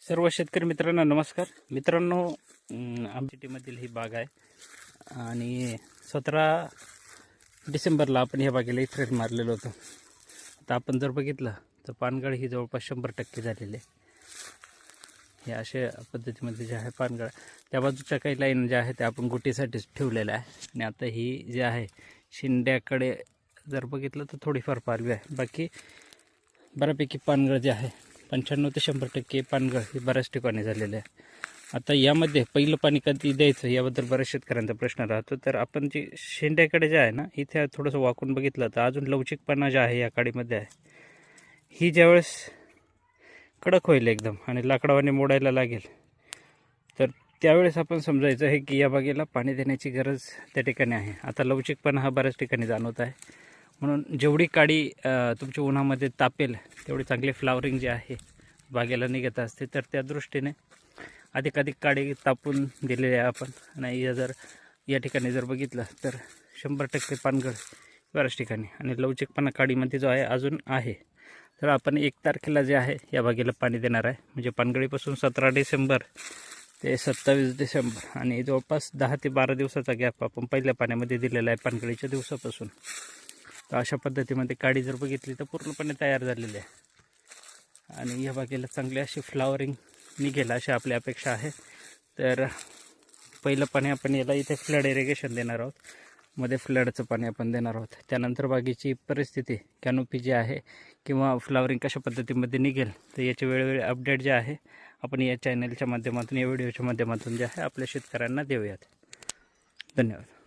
सर्व शेतकरी मित्रांनो नमस्कार. मित्रांनो, आमच्या सिटीमधील ही बाग आहे आणि 17 डिसेंबरला आपण ह्या बागेला इथरेट मारलेलं होतं. आता आपण जर बघितलं तर पानगळ ही जवळपास 100% झालेली आहे. हे अशा पद्धतीमध्ये जे आहे पानगळ, त्या बाजूच्या काही लाईन ज्या आहेत त्या आपण गुटीसाठीच ठेवलेल्या आहे. आणि आता ही जी आहे शिंड्याकडे जर बघितलं तर थोडीफार पालवी आहे. बाकी बऱ्यापैकी पानगळ जे आहे 95 ते 100% पानगळ हे बऱ्याच ठिकाणी झालेले आहे. आता यामध्ये पहिलं पाणी कधी द्यायचं याबद्दल बऱ्याच शेतकऱ्यांचा प्रश्न राहतो. तर आपण जी शेंड्याकडे जे आहे ना, इथे थोडंसं वाकून बघितलं तर अजून लवचिकपणा जे आहे या काडीमध्ये आहे. ही ज्यावेळेस कडक होईल एकदम आणि लाकडावाने मोडायला लागेल तर त्यावेळेस आपण समजायचं आहे की या बागेला पाणी देण्याची गरज त्या ठिकाणी आहे. आता लवचिकपणा हा बऱ्याच ठिकाणी जाणवत आहे. म्हणून जेवढी काडी तुमच्या उन्हामध्ये तापेल तेवढी चांगली फ्लावरिंग जे आहे बागेला निघत असते. तर त्या दृष्टीने अधिकाधिक काडी तापून दिलेले आहे आपण. आणि जर या ठिकाणी जर बघितलं तर 100% पानगळ बऱ्याच ठिकाणी आणि लवचिकपणा काडीमध्ये जो आहे अजून आहे. तर आपण 1 तारखेला जे आहे या बागेला पाणी देणार आहे. म्हणजे पानगळीपासून 17 डिसेंबर ते 27 डिसेंबर आणि जवळपास 10 ते 12 दिवसाचा गॅप आपण पहिल्या पाण्यामध्ये दिलेला आहे पानगळीच्या दिवसापासून. तर अशा पद्धतीमध्ये काडी जर बघितली तर पूर्णपणे तयार झालेली आहे आणि या बागेला चांगली अशी फ्लावरिंग निघेल अशी आपली अपेक्षा आहे. तर पहिलं पाणी आपण याला इथे फ्लड इरिगेशन देणार आहोत, मध्ये फ्लडचं पाणी आपण देणार आहोत. त्यानंतर बागेची परिस्थिती, कॅनोपी जी आहे किंवा फ्लावरिंग कशा पद्धतीमध्ये निघेल तर याचे वेळोवेळी अपडेट जे आहे आपण या चॅनलच्या माध्यमातून, या व्हिडिओच्या माध्यमातून जे आहे आपल्या शेतकऱ्यांना देऊयात. धन्यवाद.